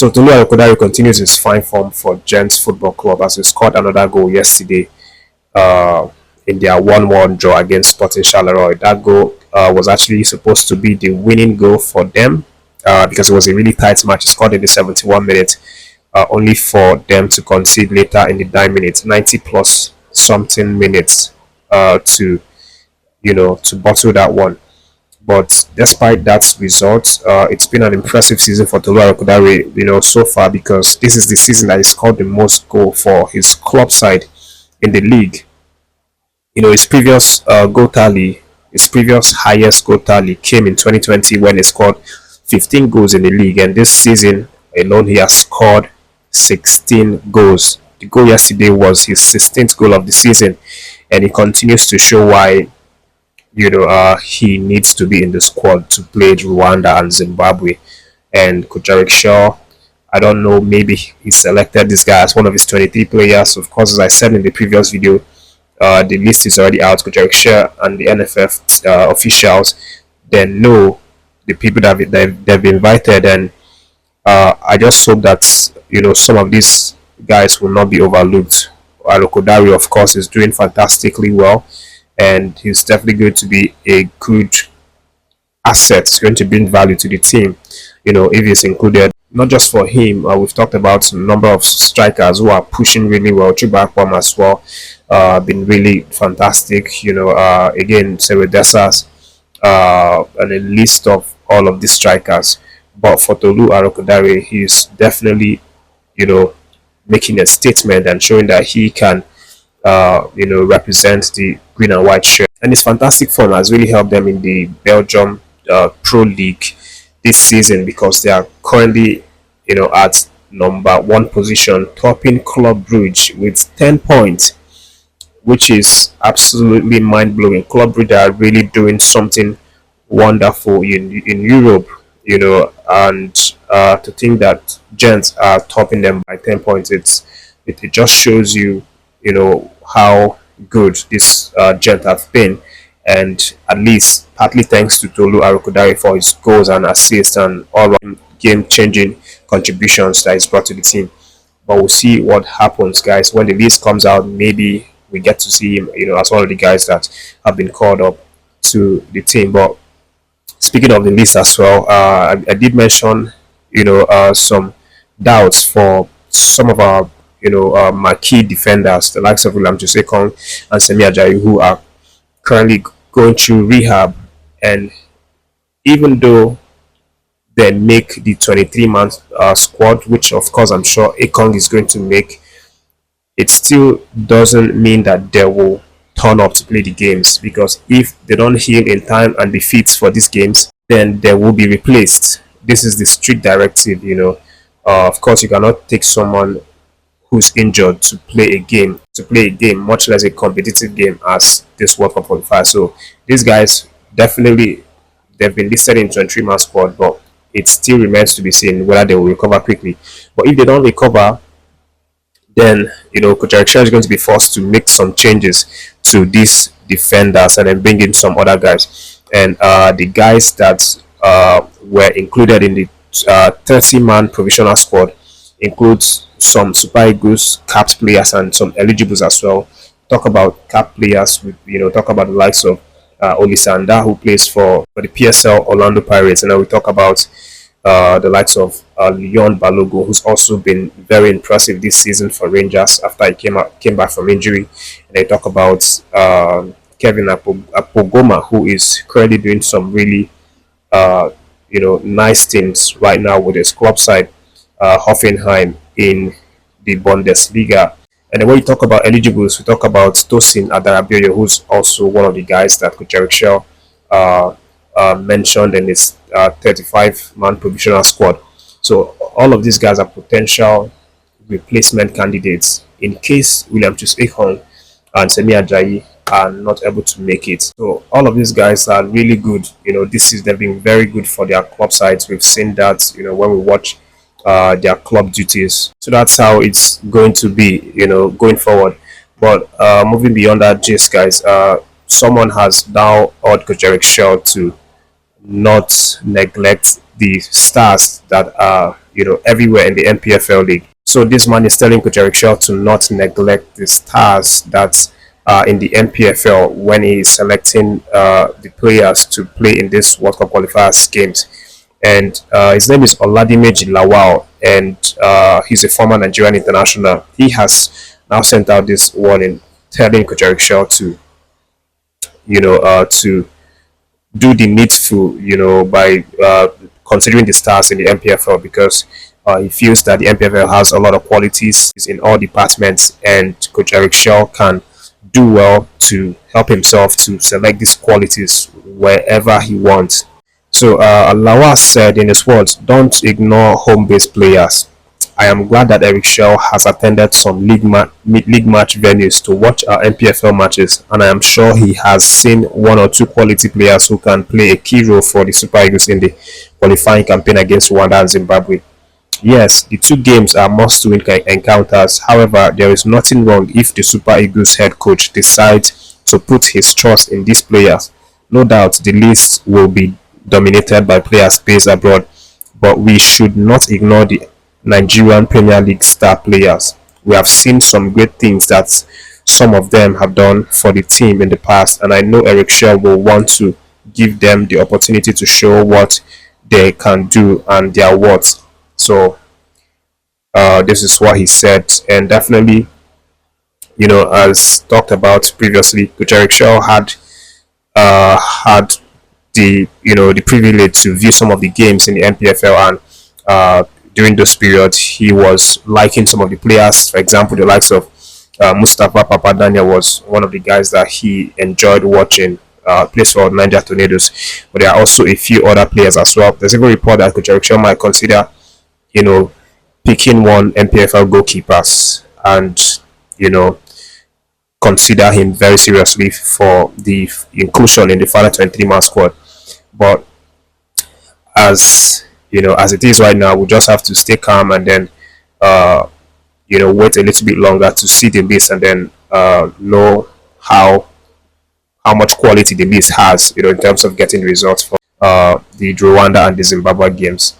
So Tolu Arokodare continues his fine form for Gents Football Club as he scored another goal yesterday uh, in their 1-1 draw against Sporting Charleroi. That goal was actually supposed to be the winning goal for them because it was a really tight match. He scored in the 71 minutes, only for them to concede later in the 9 minutes, 90 plus something minutes to to bottle that one. But despite that result, it's been an impressive season for Tolu Arokodare, so far, because this is the season that he scored the most goal for his club side in the league. His previous goal tally, his previous highest goal tally came in 2020 when he scored 15 goals in the league, and this season alone he has scored 16 goals. The goal yesterday was his 16th goal of the season, and he continues to show why he needs to be in the squad to play Rwanda and Zimbabwe. And Kujarik Shaw, I don't know, maybe he selected this guy as one of his 23 players. Of course, as I said in the previous video, the list is already out. Kujarik Shaw and the NFF officials, they know the people that they've invited, and I just hope that some of these guys will not be overlooked. Arokodare, of course, is doing fantastically well, and he's definitely going to be a good asset. It's going to bring value to the team, if he's included. Not just for him, we've talked about a number of strikers who are pushing really well. Chubakwam as well, been really fantastic. Again, Seredesas, and a list of all of these strikers. But for Tolu Arokodare, he's definitely, making a statement and showing that he can represent the green and white shirt. And his fantastic form has really helped them in the Belgium Pro League this season, because they are currently, at number 1 position, topping Club Brugge with 10 points, which is absolutely mind-blowing. Club Brugge are really doing something wonderful in Europe, and to think that Gents are topping them by 10 points, it just shows you, how good this Gent have been, and at least partly thanks to Tolu Arokodare for his goals and assists and all game-changing contributions that he's brought to the team. But we'll see what happens, guys. When the list comes out, maybe we get to see him, as one of the guys that have been called up to the team. But speaking of the list as well, I did mention, some doubts for some of our marquee defenders, the likes of William Jose Kong and Semi Ajayi, who are currently going through rehab. And even though they make the 23-man squad, which of course I'm sure Ekong is going to make, it still doesn't mean that they will turn up to play the games, because if they don't heal in time and be fit for these games, then they will be replaced. This is the strict directive. Of course, you cannot take someone who's injured to play a game, much less a competitive game as this World Cup qualifier. So these guys definitely, they've been listed in 23-man squad, but it still remains to be seen whether they will recover quickly. But if they don't recover, then Coach Eric Shaw is going to be forced to make some changes to these defenders and then bring in some other guys. And the guys that were included in the 30-man provisional squad includes some Super Eagles capped players and some eligibles as well. Talk about capped players, talk about the likes of Olisanda, who plays for the PSL Orlando Pirates, and then we talk about the likes of Leon Balogun, who's also been very impressive this season for Rangers after he came back from injury. And they talk about Kevin Apogoma, who is currently doing some really nice things right now with his club side, Hoffenheim, in the Bundesliga. And then when we talk about eligibles, we talk about Tosin Adarabioyo, who's also one of the guys that Coach Eric Shaw mentioned in his 35-man provisional squad. So all of these guys are potential replacement candidates in case William Chus-Ekong and Semi Ajayi are not able to make it. So all of these guys are really good. They've been very good for their club sides. We've seen that, when we watch their club duties. So that's how it's going to be, going forward. But moving beyond that gist, guys, someone has now urged Coach Eric Shaw to not neglect the stars that are, everywhere in the NPFL league. So this man is telling Coach Eric Shaw to not neglect the stars that are in the NPFL when he is selecting the players to play in this World Cup qualifiers games. And his name is Oladimeji Lawal, and he's a former Nigerian international. He has now sent out this warning, telling Coach Eric Shaw to, to do the needful, by considering the stars in the NPFL, because he feels that the NPFL has a lot of qualities in all departments, and Coach Eric Shaw can do well to help himself to select these qualities wherever he wants. So Lawa said in his words, "Don't ignore home-based players. I am glad that Eric Shaw has attended some league match venues to watch our NPFL matches, and I am sure he has seen one or two quality players who can play a key role for the Super Eagles in the qualifying campaign against Rwanda and Zimbabwe. Yes, the two games are must-win encounters. However, there is nothing wrong if the Super Eagles head coach decides to put his trust in these players. No doubt the list will be dominated by players based abroad, but we should not ignore the Nigerian Premier League star players. We have seen some great things that some of them have done for the team in the past, and I know Eric Shaw will want to give them the opportunity to show what they can do and their worth." So this is what he said, and definitely, as talked about previously, Coach Eric Shaw had the privilege to view some of the games in the NPFL, and during those periods he was liking some of the players. For example, the likes of Mustafa Papadania was one of the guys that he enjoyed watching, plays for Niger Tornadoes, but there are also a few other players as well. There's even a report that Coach Eric Shaw might consider, picking one NPFL goalkeepers and, consider him very seriously for the inclusion in the final 23-man squad. But as it is right now, we just have to stay calm and then wait a little bit longer to see the list, and then know how much quality the list has, in terms of getting results for the Rwanda and the Zimbabwe games.